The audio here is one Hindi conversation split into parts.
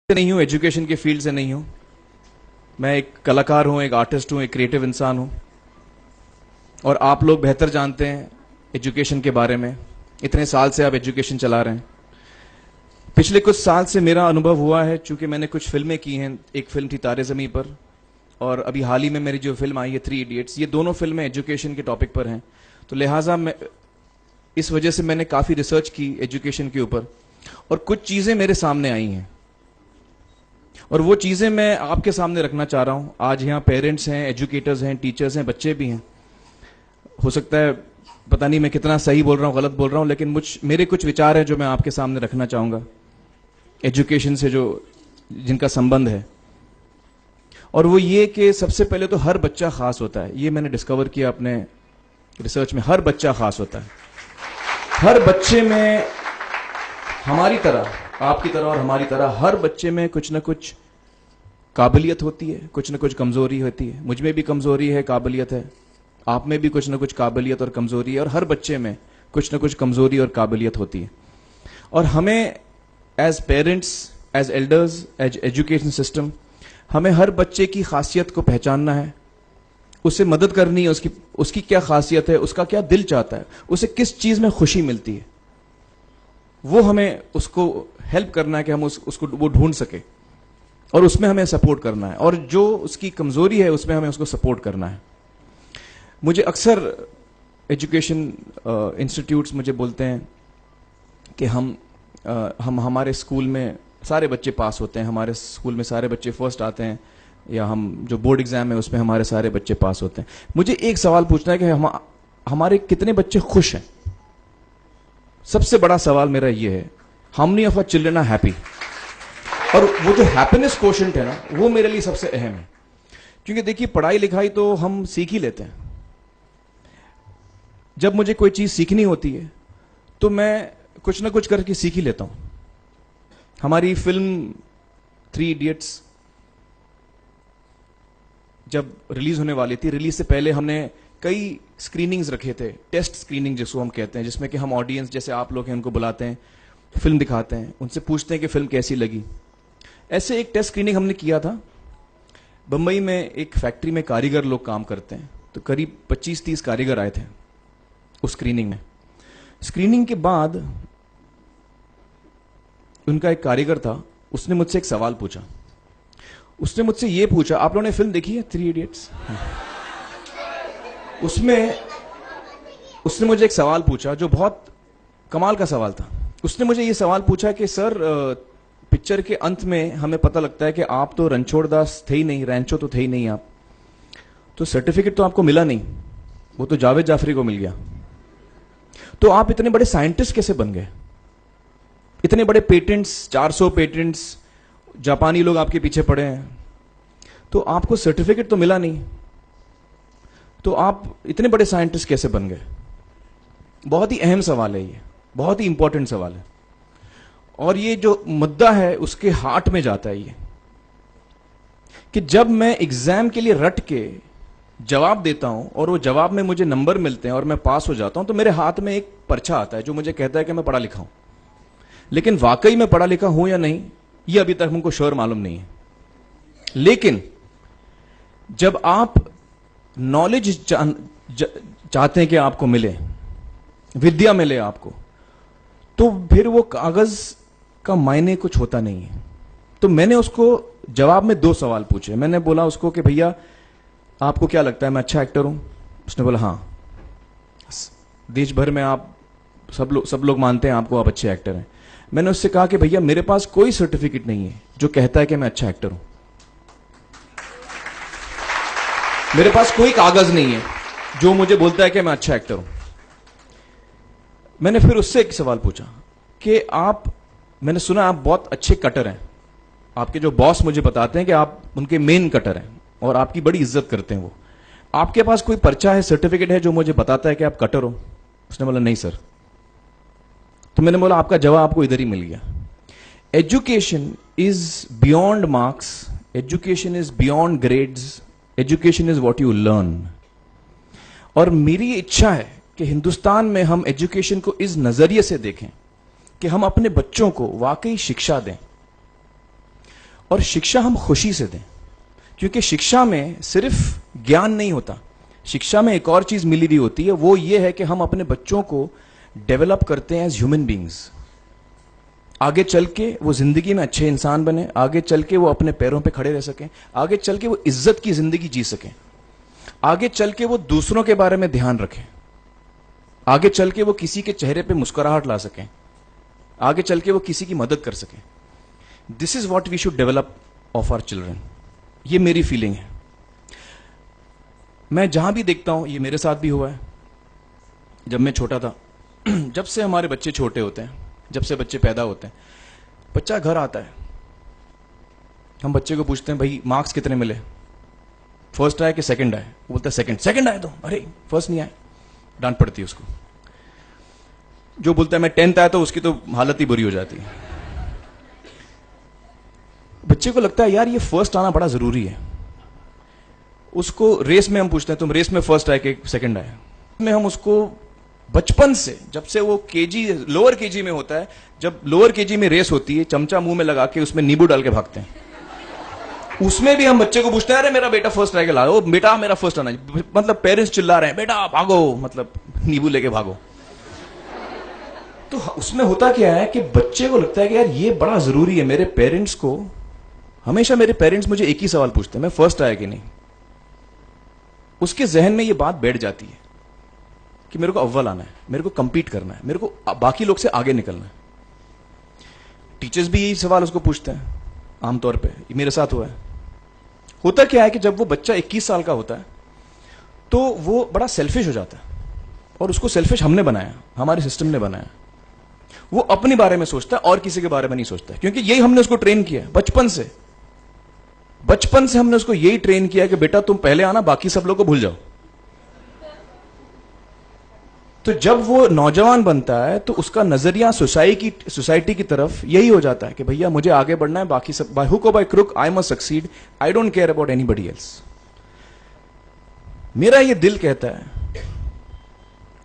नहीं हूँ, एजुकेशन के फील्ड से नहीं हूँ। मैं एक कलाकार हूँ, एक आर्टिस्ट हूँ, एक क्रिएटिव इंसान हूँ। और आप लोग बेहतर जानते हैं एजुकेशन के बारे में। इतने साल से आप एजुकेशन चला रहे हैं। पिछले कुछ साल से मेरा अनुभव हुआ है, चूंकि मैंने कुछ फिल्में की हैं। एक फिल्म थी तारे ज़मीं पर, और अभी हाल ही में मेरी जो फिल्म आई है 3 इडियट्स, ये दोनों फिल्में एजुकेशन के टॉपिक पर हैं। तो लिहाजा मैं इस वजह से मैंने काफ़ी रिसर्च की एजुकेशन के ऊपर, और कुछ चीज़ें मेरे सामने आई हैं और वो चीज़ें मैं आपके सामने रखना चाह रहा हूँ। आज यहाँ पेरेंट्स हैं, एजुकेटर्स हैं, टीचर्स हैं, बच्चे भी हैं। हो सकता है पता नहीं मैं कितना सही बोल रहा हूँ, गलत बोल रहा हूँ, लेकिन मेरे कुछ विचार हैं जो मैं आपके सामने रखना चाहूँगा एजुकेशन से जिनका संबंध है। और वो ये कि सबसे पहले तो हर बच्चा खास होता है। ये मैंने डिस्कवर किया अपने रिसर्च में। हर बच्चा खास होता है। हर बच्चे में, हमारी तरह, आपकी तरह और हमारी तरह, हर बच्चे में कुछ ना कुछ काबिलियत होती है, कुछ ना कुछ कमजोरी होती है। मुझ में भी कमजोरी है, काबिलियत है। आप में भी कुछ ना कुछ काबिलियत और कमजोरी है, और हर बच्चे में कुछ ना कुछ कमजोरी और काबिलियत होती है। और हमें as parents, as elders, as education system, हमें हर बच्चे की खासियत को पहचानना है, उसे मदद करनी है। उसकी क्या खासियत है, उसका क्या दिल चाहता है, उसे किस चीज में खुशी मिलती है, वो हमें उसको हेल्प करना है कि हम उसको वो ढूंढ सके, और उसमें हमें सपोर्ट करना है। और जो उसकी कमजोरी है उसमें हमें उसको सपोर्ट करना है। मुझे अक्सर एजुकेशन इंस्टीट्यूट्स मुझे बोलते हैं कि हम हमारे स्कूल में सारे बच्चे पास होते हैं, हमारे स्कूल में सारे बच्चे फर्स्ट आते हैं, या हम जो बोर्ड एग्जाम है उसमें हमारे सारे बच्चे पास होते हैं। मुझे एक सवाल पूछना है कि हमारे कितने बच्चे खुश हैं? सबसे बड़ा सवाल मेरा ये है, how many of our children are happy? और वो जो हैप्पीनेस क्वोशेंट है ना, वो मेरे लिए सबसे अहम है। क्योंकि देखिए, पढ़ाई लिखाई तो हम सीख ही लेते हैं। जब मुझे कोई चीज सीखनी होती है तो मैं कुछ ना कुछ करके सीख ही लेता हूं। हमारी फिल्म 3 इडियट्स जब रिलीज होने वाली थी, रिलीज से पहले हमने कई स्क्रीनिंग्स रखे थे, टेस्ट स्क्रीनिंग जिसको हम कहते हैं, जिसमें कि हम ऑडियंस, जैसे आप लोग हैं, उनको बुलाते हैं, फिल्म दिखाते हैं, उनसे पूछते हैं कि फिल्म कैसी लगी। ऐसे एक टेस्ट स्क्रीनिंग हमने किया था। बंबई में एक फैक्ट्री में कारीगर लोग काम करते हैं, तो करीब 25-30 कारीगर आए थे उस स्क्रीनिंग में। स्क्रीनिंग के बाद उनका एक कारीगर था, उसने मुझसे एक सवाल पूछा। उसने मुझसे ये पूछा, आप लोगों ने फिल्म देखी है 3 इडियट्स? उसमें उसने मुझे एक सवाल पूछा जो बहुत कमाल का सवाल था। उसने मुझे ये सवाल पूछा कि सर, पिक्चर के अंत में हमें पता लगता है कि आप तो रणछोड़ दास थे ही नहीं, रैंचो तो थे ही नहीं आप, तो सर्टिफिकेट तो आपको मिला नहीं, वो तो जावेद जाफरी को मिल गया। तो आप इतने बड़े साइंटिस्ट कैसे बन गए? इतने बड़े पेटेंट्स, 400 पेटेंट्स, जापानी लोग आपके पीछे पड़े हैं, तो आपको सर्टिफिकेट तो मिला नहीं, तो आप इतने बड़े साइंटिस्ट कैसे बन गए? बहुत ही अहम सवाल है ये, बहुत ही इंपॉर्टेंट सवाल है। और ये जो मुद्दा है उसके हार्ट में जाता है ये, कि जब मैं एग्जाम के लिए रट के जवाब देता हूं और वो जवाब में मुझे नंबर मिलते हैं और मैं पास हो जाता हूं, तो मेरे हाथ में एक पर्चा आता है जो मुझे कहता है कि मैं पढ़ा लिखा हूं। लेकिन वाकई में पढ़ा लिखा हूं या नहीं, ये अभी तक हमको श्योर मालूम नहीं है। लेकिन जब आप नॉलेज चाहते हैं कि आपको मिले, विद्या मिले आपको, तो फिर वो कागज का मायने कुछ होता नहीं है। तो मैंने उसको जवाब में 2 सवाल पूछे। मैंने बोला उसको कि भैया, आपको क्या लगता है मैं अच्छा एक्टर हूं? उसने बोला हाँ, देश भर में आप सब लोग मानते हैं आपको, आप अच्छे एक्टर हैं। मैंने उससे कहा कि भैया, मेरे पास कोई सर्टिफिकेट नहीं है जो कहता है कि मैं अच्छा एक्टर हूं। मेरे पास कोई कागज नहीं है जो मुझे बोलता है कि मैं अच्छा एक्टर हूं। मैंने फिर उससे एक सवाल पूछा कि मैंने सुना आप बहुत अच्छे कटर हैं, आपके जो बॉस मुझे बताते हैं कि आप उनके मेन कटर हैं और आपकी बड़ी इज्जत करते हैं वो। आपके पास कोई पर्चा है, सर्टिफिकेट है जो मुझे बताता है कि आप कटर हो? उसने बोला नहीं सर। तो मैंने बोला आपका जवाब आपको इधर ही मिल गया। Education is beyond marks, education is beyond grades, education is what you learn. और मेरी इच्छा है कि हिंदुस्तान में हम एजुकेशन को इस नजरिए से देखें कि हम अपने बच्चों को वाकई शिक्षा दें। और शिक्षा हम खुशी से दें, क्योंकि शिक्षा में सिर्फ ज्ञान नहीं होता, शिक्षा में एक और चीज मिली हुई होती है, वो ये है कि हम अपने बच्चों को डेवलप करते हैं एज ह्यूमन बींग्स। आगे चल के वो जिंदगी में अच्छे इंसान बने, आगे चल के वो अपने पैरों पे खड़े रह सकें, आगे चल के वो इज्जत की जिंदगी जी सकें, आगे चल के वो दूसरों के बारे में ध्यान रखें, आगे चल के वो किसी के चेहरे पे मुस्कुराहट ला सकें, आगे चल के वो किसी की मदद कर सकें। This is what we should develop of our children. ये मेरी फीलिंग है। मैं जहां भी देखता हूं, ये मेरे साथ भी हुआ है जब मैं छोटा था। जब से हमारे बच्चे छोटे होते हैं, जब से बच्चे पैदा होते हैं, बच्चा घर आता है, हम बच्चे को पूछते हैं भाई मार्क्स कितने मिले, फर्स्ट आए कि सेकंड आए? वो बोलता है सेकंड। सेकंड आए तो अरे फर्स्ट नहीं आए, डांट पड़ती है उसको। जो बोलता है मैं 10th आया तो उसकी तो हालत ही बुरी हो जाती है। बच्चे को लगता है यार ये फर्स्ट आना बड़ा जरूरी है। उसको रेस में हम पूछते हैं तुम रेस में फर्स्ट आए कि सेकंड आए? में हम उसको बचपन से, जब से वो केजी लोअर केजी में होता है, जब लोअर केजी में रेस होती है, चमचा मुंह में लगा के उसमें नींबू डाल के भागते हैं। उसमें भी हम बच्चे को पूछते हैं अरे मेरा बेटा फर्स्ट आएगा, लाओ बेटा मेरा फर्स्ट आना। मतलब पेरेंट्स चिल्ला रहे हैं बेटा भागो, मतलब नींबू लेके भागो। तो उसमें होता क्या है कि बच्चे को लगता है कि यार ये बड़ा जरूरी है। मेरे पेरेंट्स को हमेशा, मेरे पेरेंट्स मुझे एक ही सवाल पूछते हैं, मैं फर्स्ट आया कि नहीं। उसके जहन में ये बात बैठ जाती है कि मेरे को अव्वल आना है, मेरे को कंपीट करना है, मेरे को बाकी लोग से आगे निकलना है। टीचर्स भी यही सवाल उसको पूछते हैं आमतौर पे, मेरे साथ हुआ है। होता क्या है कि जब वो बच्चा 21 साल का होता है तो वो बड़ा सेल्फिश हो जाता है, और उसको सेल्फिश हमने बनाया, हमारे सिस्टम ने बनाया। वो अपने बारे में सोचता है और किसी के बारे में नहीं सोचता है, क्योंकि यही हमने उसको ट्रेन किया है बचपन से। बचपन से हमने उसको यही ट्रेन किया कि बेटा तुम पहले आना, बाकी सब लोग को भूल जाओ। तो जब वो नौजवान बनता है तो उसका नजरिया सोसाइटी की तरफ यही हो जाता है कि भैया मुझे आगे बढ़ना है, बाकी सब बाय हुक और by crook I must succeed, I don't care about anybody else. मेरा ये दिल कहता है,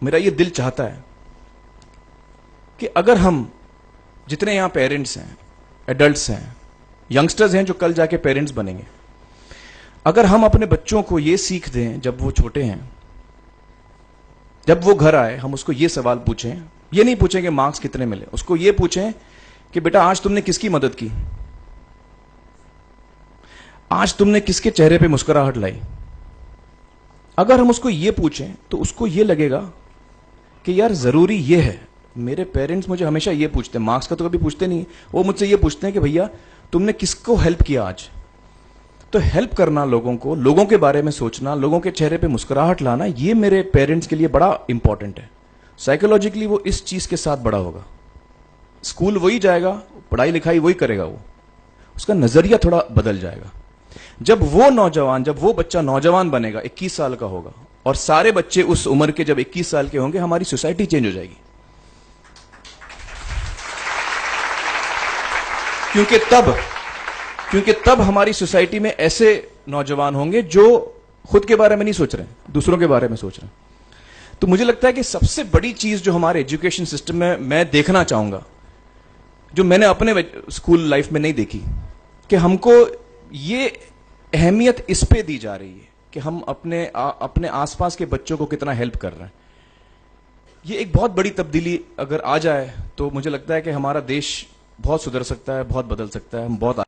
मेरा ये दिल चाहता है कि अगर हम जितने यहां पेरेंट्स हैं, एडल्ट्स हैं, यंगस्टर्स हैं जो कल जाके पेरेंट्स बनेंगे, अगर हम अपने बच्चों को ये सीख दें जब वो छोटे हैं, जब वो घर आए हम उसको ये सवाल पूछें, ये नहीं पूछें कि मार्क्स कितने मिले, उसको ये पूछें कि बेटा आज तुमने किसकी मदद की, आज तुमने किसके चेहरे पे मुस्कुराहट लाई। अगर हम उसको ये पूछें तो उसको ये लगेगा कि यार जरूरी ये है, मेरे पेरेंट्स मुझे हमेशा ये पूछते हैं, मार्क्स का तो कभी पूछते नहीं, वो मुझसे ये पूछते हैं कि भैया तुमने किसको हेल्प किया आज। तो हेल्प करना लोगों को, लोगों के बारे में सोचना, लोगों के चेहरे पे मुस्कुराहट लाना, ये मेरे पेरेंट्स के लिए बड़ा इंपॉर्टेंट है। साइकोलॉजिकली वो इस चीज के साथ बड़ा होगा, स्कूल वही जाएगा, पढ़ाई लिखाई वही करेगा, वो उसका नजरिया थोड़ा बदल जाएगा। जब वो बच्चा नौजवान बनेगा, 21 साल का होगा, और सारे बच्चे उस उम्र के जब 21 साल के होंगे, हमारी सोसाइटी चेंज हो जाएगी। क्योंकि तब हमारी सोसाइटी में ऐसे नौजवान होंगे जो खुद के बारे में नहीं सोच रहे, दूसरों के बारे में सोच रहे हैं। तो मुझे लगता है कि सबसे बड़ी चीज जो हमारे एजुकेशन सिस्टम में मैं देखना चाहूंगा, जो मैंने अपने स्कूल लाइफ में नहीं देखी, कि हमको ये अहमियत इस पे दी जा रही है कि हम अपने आसपास के बच्चों को कितना हेल्प कर रहे हैं। ये एक बहुत बड़ी तब्दीली अगर आ जाए तो मुझे लगता है कि हमारा देश बहुत सुधर सकता है, बहुत बदल सकता है, हम बहुत